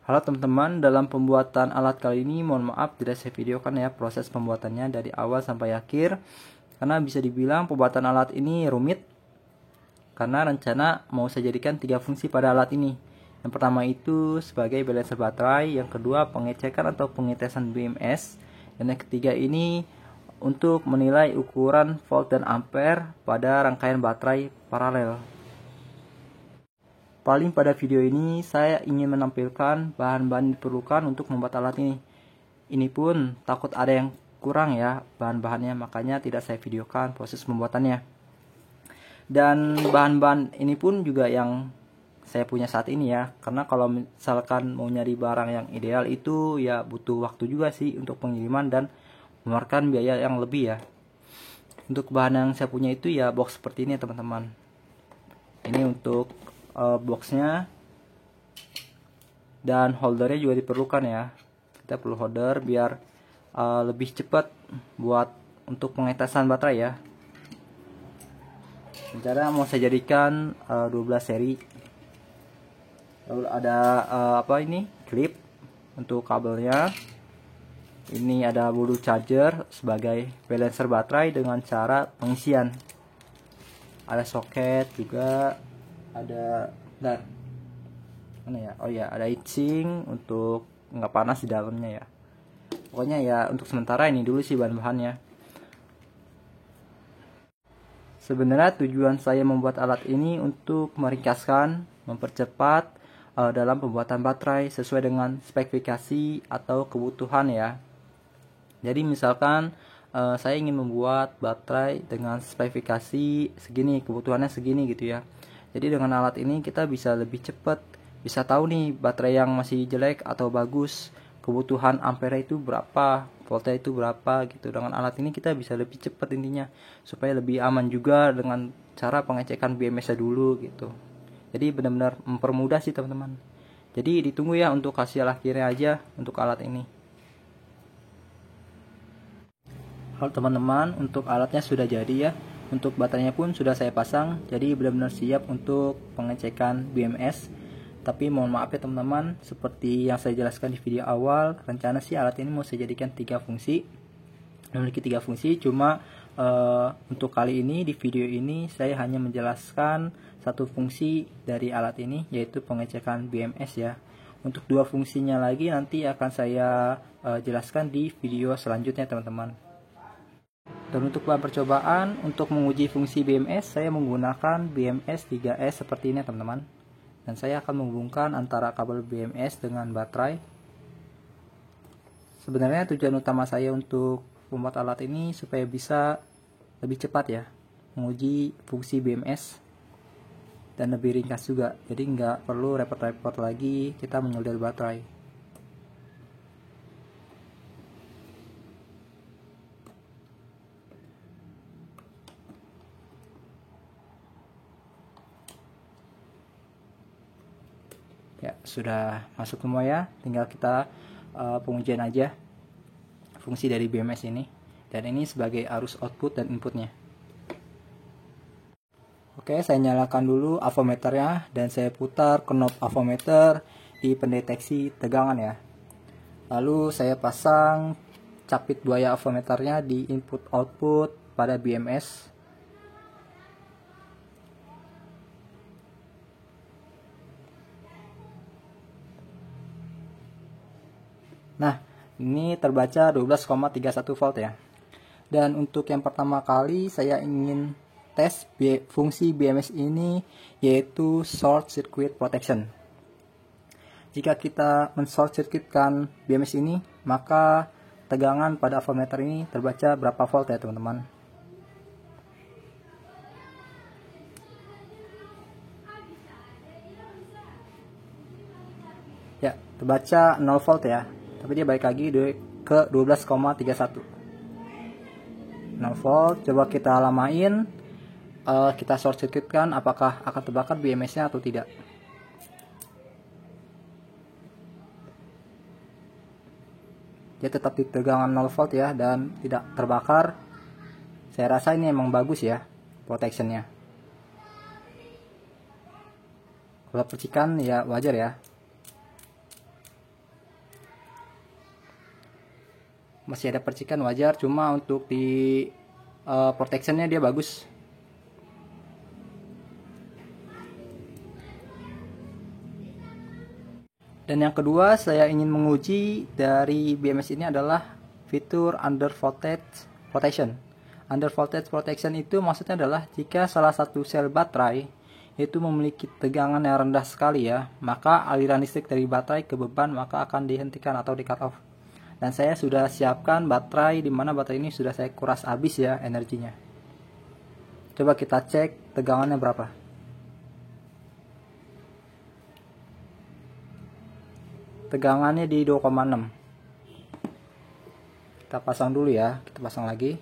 Halo teman-teman, dalam pembuatan alat kali ini mohon maaf tidak saya videokan ya proses pembuatannya dari awal sampai akhir, karena bisa dibilang pembuatan alat ini rumit karena rencana mau saya jadikan 3 fungsi pada alat ini. Yang pertama itu sebagai balancer baterai, yang kedua pengecekan atau pengetesan BMS, dan yang ketiga ini untuk menilai ukuran volt dan ampere pada rangkaian baterai paralel. Paling pada video ini saya ingin menampilkan bahan-bahan diperlukan untuk membuat alat ini. Ini pun takut ada yang kurang ya bahan-bahannya, makanya tidak saya videokan proses pembuatannya. Dan bahan-bahan ini pun juga yang saya punya saat ini ya, karena kalau misalkan mau nyari barang yang ideal itu ya butuh waktu juga sih untuk pengiriman dan mengeluarkan biaya yang lebih ya. Untuk bahan yang saya punya itu ya box seperti ini ya teman-teman. Ini untuk boxnya, dan holdernya juga diperlukan ya. Kita perlu holder biar lebih cepat buat untuk pengetesan baterai ya. Rencana mau saya jadikan 12 seri. Lalu ada klip untuk kabelnya. Ini ada bulu charger sebagai balancer baterai dengan cara pengisian. Ada soket juga, ada mana ya, oh ya, ada heatsink untuk nggak panas di dalamnya ya. Pokoknya ya untuk sementara ini dulu sih bahan-bahannya. Sebenarnya tujuan saya membuat alat ini untuk meringkaskan, mempercepat dalam pembuatan baterai sesuai dengan spesifikasi atau kebutuhan ya. Jadi misalkan saya ingin membuat baterai dengan spesifikasi segini, kebutuhannya segini gitu ya. Jadi dengan alat ini kita bisa lebih cepat, bisa tahu nih baterai yang masih jelek atau bagus, kebutuhan ampere itu berapa, voltnya itu berapa gitu. Dengan alat ini kita bisa lebih cepat intinya, supaya lebih aman juga dengan cara pengecekan BMS-nya dulu gitu. Jadi benar-benar mempermudah sih teman-teman. Jadi ditunggu ya untuk hasil akhirnya aja untuk alat ini. Halo teman-teman, untuk alatnya sudah jadi ya. Untuk baterainya pun sudah saya pasang, jadi benar-benar siap untuk pengecekan BMS. Tapi mohon maaf ya teman-teman, seperti yang saya jelaskan di video awal, rencana sih alat ini mau saya jadikan 3 fungsi. Memiliki 3 fungsi, cuma untuk kali ini di video ini saya hanya menjelaskan 1 fungsi dari alat ini, yaitu pengecekan BMS ya. Untuk 2 fungsinya lagi nanti akan saya jelaskan di video selanjutnya teman-teman. Dan untuk bahan percobaan untuk menguji fungsi BMS, saya menggunakan BMS 3S seperti ini teman-teman. Dan saya akan menghubungkan antara kabel BMS dengan baterai. Sebenarnya tujuan utama saya untuk membuat alat ini supaya bisa lebih cepat ya menguji fungsi BMS, dan lebih ringkas juga. Jadi nggak perlu repot-repot lagi kita menyolder baterai. Ya, sudah masuk semua ya, tinggal kita pengujian aja fungsi dari BMS ini. Dan ini sebagai arus output dan inputnya. Oke, saya nyalakan dulu avometernya dan saya putar knob avometer di pendeteksi tegangan ya. Lalu saya pasang capit buaya avometernya di input output pada BMS. Nah, ini terbaca 12,31 volt ya. Dan untuk yang pertama kali saya ingin tes fungsi BMS ini, yaitu short circuit protection. Jika kita men-short circuitkan BMS ini, maka tegangan pada avometer ini terbaca berapa volt ya teman-teman. Ya, terbaca 0 volt ya. Tapi dia balik lagi ke 12,31. 0 volt. Coba kita lamain, kita short circuitkan apakah akan terbakar BMS-nya atau tidak. Dia tetap di tegangan 0 volt ya, dan tidak terbakar. Saya rasa ini emang bagus ya protectionnya. Kalau percikan ya wajar ya. masih ada percikan wajar, cuma untuk di protectionnya dia bagus. Dan yang kedua saya ingin menguji dari BMS ini adalah fitur under voltage protection. Under voltage protection itu maksudnya adalah jika salah satu sel baterai itu memiliki tegangan yang rendah sekali ya, maka aliran listrik dari baterai ke beban maka akan dihentikan atau di cut off. Dan saya sudah siapkan baterai, di mana baterai ini sudah saya kuras habis ya energinya. Coba kita cek tegangannya berapa. Tegangannya di 2,6. Kita pasang dulu ya, kita pasang lagi.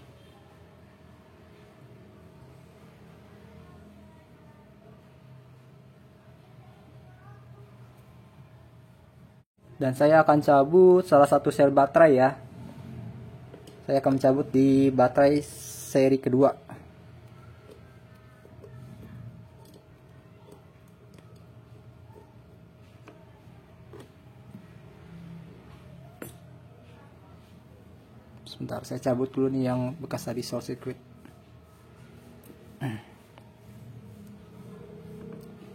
Dan saya akan cabut salah satu sel baterai ya. Saya akan mencabut di baterai seri kedua. Sebentar, saya cabut dulu nih yang bekas tadi short circuit.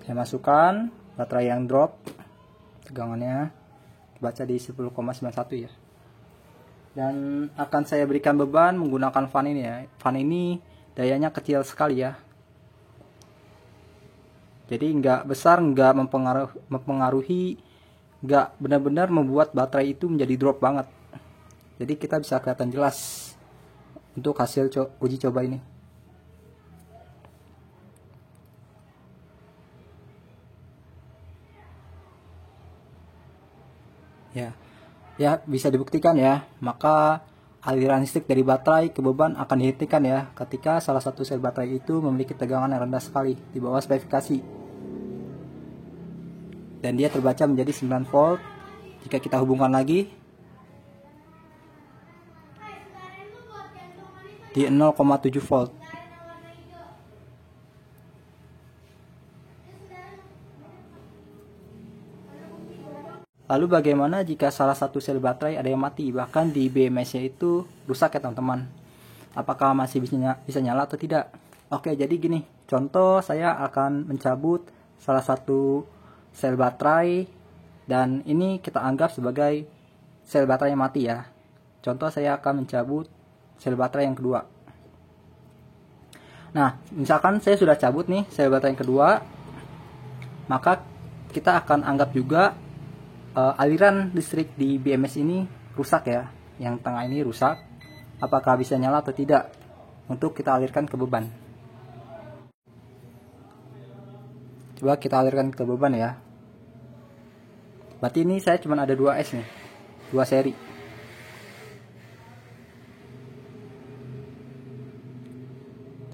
Saya masukkan baterai yang drop, tegangannya baca di 10,91 ya. Dan akan saya berikan beban menggunakan fan ini ya. Fan ini dayanya kecil sekali ya. Jadi nggak besar, nggak mempengaruhi, nggak benar-benar membuat baterai itu menjadi drop banget. Jadi kita bisa kelihatan jelas untuk hasil uji coba ini. Ya bisa dibuktikan ya. Maka aliran listrik dari baterai ke beban akan dihentikan ya ketika salah satu sel baterai itu memiliki tegangan yang rendah sekali di bawah spesifikasi. Dan dia terbaca menjadi 9 volt. Jika kita hubungkan lagi di 0,7 volt. Lalu bagaimana jika salah satu sel baterai ada yang mati, bahkan di BMS-nya itu rusak ya teman-teman? Apakah masih bisa nyala atau tidak? Oke, jadi gini, contoh saya akan mencabut salah satu sel baterai, dan ini kita anggap sebagai sel baterai yang mati ya. Contoh saya akan mencabut sel baterai yang kedua. Nah, misalkan saya sudah cabut nih sel baterai yang kedua, maka kita akan anggap juga aliran listrik di BMS ini rusak ya. Yang tengah ini rusak. Apakah bisa nyala atau tidak? Untuk kita alirkan ke beban. Coba kita alirkan ke beban ya. Berarti ini saya cuma ada 2 S nih, 2 seri.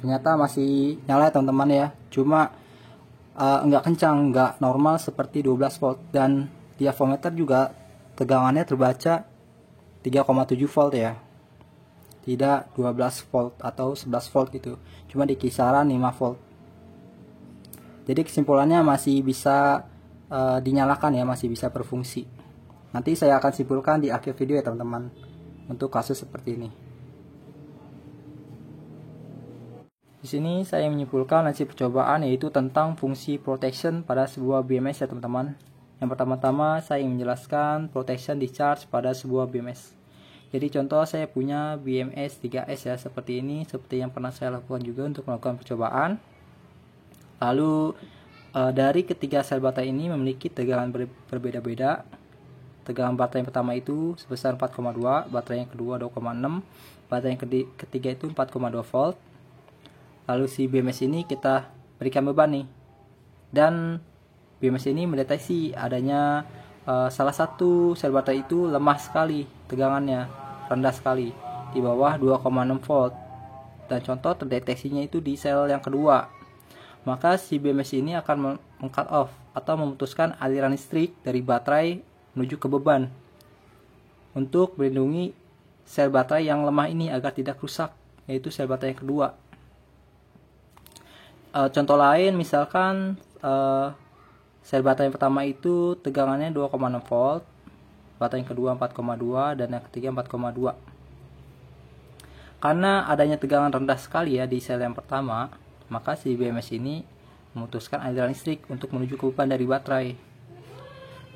Ternyata masih nyala ya teman-teman ya. Cuma enggak kencang, enggak normal seperti 12 volt. Dan di avometer juga tegangannya terbaca 3,7 volt ya. Tidak 12 volt atau 11 volt gitu. Cuma di kisaran 5 volt. Jadi kesimpulannya masih bisa dinyalakan ya, masih bisa berfungsi. Nanti saya akan simpulkan di akhir video ya teman-teman, untuk kasus seperti ini. Di sini saya menyimpulkan hasil percobaan, yaitu tentang fungsi protection pada sebuah BMS ya teman-teman. Yang pertama-tama saya ingin menjelaskan protection discharge pada sebuah BMS. Jadi contoh saya punya BMS 3S ya, seperti ini, seperti yang pernah saya lakukan juga untuk melakukan percobaan. Lalu dari ketiga sel baterai ini memiliki tegangan berbeda-beda. Tegangan baterai yang pertama itu sebesar 4,2, baterai yang kedua 2,6, baterai yang ketiga itu 4,2 volt. Lalu si BMS ini kita berikan beban nih. Dan BMS ini mendeteksi adanya salah satu sel baterai itu lemah sekali tegangannya, rendah sekali, di bawah 2,6 volt. Dan contoh terdeteksinya itu di sel yang kedua. Maka si BMS ini akan meng-cut off atau memutuskan aliran listrik dari baterai menuju ke beban untuk melindungi sel baterai yang lemah ini agar tidak rusak, yaitu sel baterai yang kedua. Contoh lain misalkan sel baterai yang pertama itu tegangannya 2,6 volt, baterai yang kedua 4,2, dan yang ketiga 4,2. Karena adanya tegangan rendah sekali ya di sel yang pertama, maka si BMS ini memutuskan aliran listrik untuk menuju ke beban dari baterai.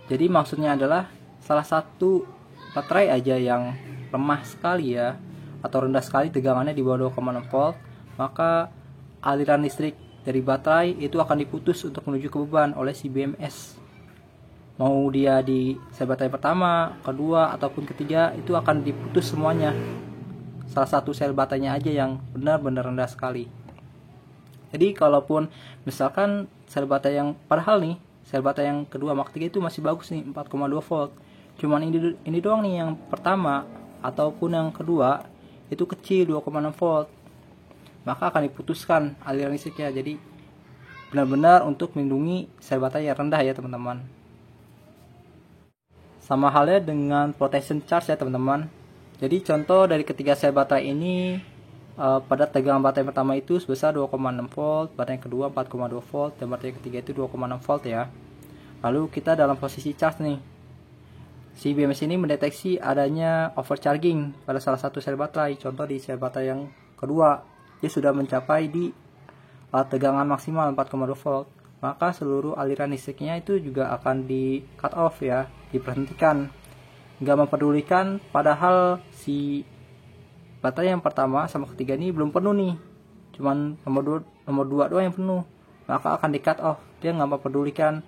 Jadi maksudnya adalah salah satu baterai aja yang lemah sekali ya, atau rendah sekali tegangannya di bawah 2,6 volt, maka aliran listrik dari baterai itu akan diputus untuk menuju ke beban oleh si BMS. Mau dia di sel baterai pertama, kedua, ataupun ketiga, itu akan diputus semuanya. Salah satu sel baterainya aja yang benar-benar rendah sekali. Jadi kalaupun misalkan sel baterai yang, padahal nih sel baterai yang kedua Mach 3 itu masih bagus nih, 4,2 volt. Cuman ini doang nih yang pertama ataupun yang kedua itu kecil, 2,6 volt. Maka akan diputuskan aliran listriknya. Jadi benar-benar untuk melindungi sel baterai yang rendah ya teman-teman. Sama halnya dengan protection charge ya teman-teman. Jadi contoh dari ketiga sel baterai ini pada tegangan baterai pertama itu sebesar 2,6 volt, baterai kedua 4,2 volt, dan baterai ketiga itu 2,6 volt ya. Lalu kita dalam posisi charge nih. Si BMS ini mendeteksi adanya overcharging pada salah satu sel baterai. Contoh di sel baterai yang kedua, dia sudah mencapai di tegangan maksimal 4,2 volt. Maka seluruh aliran listriknya itu juga akan di cut off ya, diberhentikan. Nggak mempedulikan, padahal si baterai yang pertama sama ketiga ini belum penuh nih, cuman nomor 2 doang yang penuh, maka akan di cut off. Dia nggak mempedulikan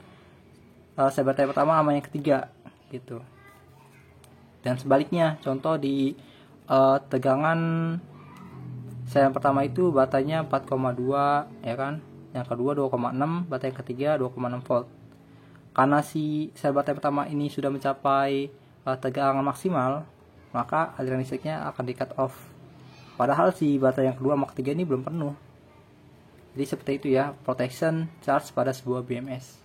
sel baterai pertama sama yang ketiga gitu. Dan sebaliknya, contoh di tegangan sel yang pertama itu baterainya 4,2 ya kan, yang kedua 2,6, baterai yang ketiga 2,6 volt. Karena si sel baterai pertama ini sudah mencapai tegangan maksimal, maka aliran listriknya akan di cut off. Padahal si baterai yang kedua Mach 3 ini belum penuh. Jadi seperti itu ya protection charge pada sebuah BMS.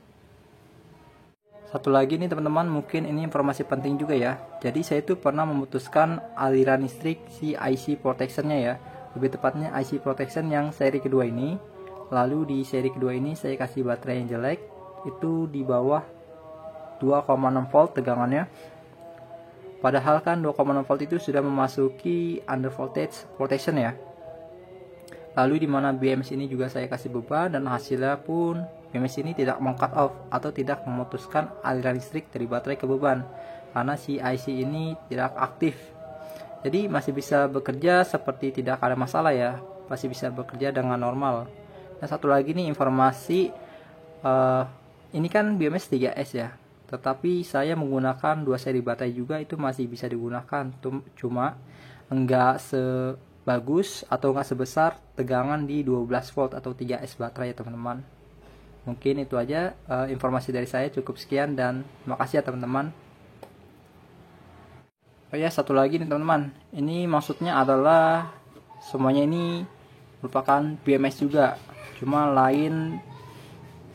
Satu lagi nih teman-teman, mungkin ini informasi penting juga ya. Jadi saya itu pernah memutuskan aliran listrik si IC protectionnya ya, lebih tepatnya IC protection yang seri kedua ini. Lalu di seri kedua ini saya kasih baterai yang jelek, itu di bawah 2,6 volt tegangannya. Padahal kan 2,6 volt itu sudah memasuki under voltage protection ya. Lalu di mana BMS ini juga saya kasih beban, dan hasilnya pun BMS ini tidak meng-cut off atau tidak memutuskan aliran listrik dari baterai ke beban, karena si IC ini tidak aktif. Jadi masih bisa bekerja seperti tidak ada masalah ya, masih bisa bekerja dengan normal. Dan satu lagi nih informasi, ini kan BMS 3S ya, tetapi saya menggunakan 2 seri baterai juga, itu masih bisa digunakan, cuma enggak sebagus atau enggak sebesar tegangan di 12 volt atau 3S baterai ya teman-teman. Mungkin itu aja informasi dari saya, cukup sekian dan terima kasih ya teman-teman. Oh ya, satu lagi nih teman-teman, ini maksudnya adalah semuanya ini merupakan BMS juga, cuma lain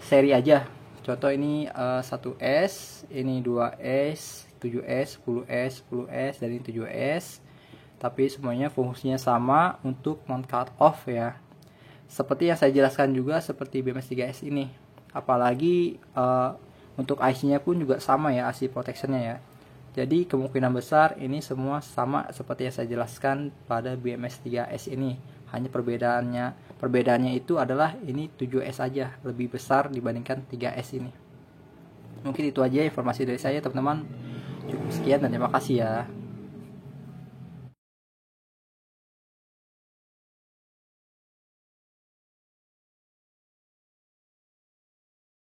seri aja. Contoh ini 1S, ini 2S, 7S, 10S, 10S, dan ini 7S. Tapi semuanya fungsinya sama untuk non-cut off ya. Seperti yang saya jelaskan juga seperti BMS 3S ini. Apalagi untuk IC-nya pun juga sama ya, IC protection-nya ya. Jadi kemungkinan besar ini semua sama seperti yang saya jelaskan pada BMS 3S ini. Hanya perbedaannya itu adalah ini 7S aja, lebih besar dibandingkan 3S ini. Mungkin itu aja informasi dari saya teman-teman. Cukup sekian dan terima kasih ya.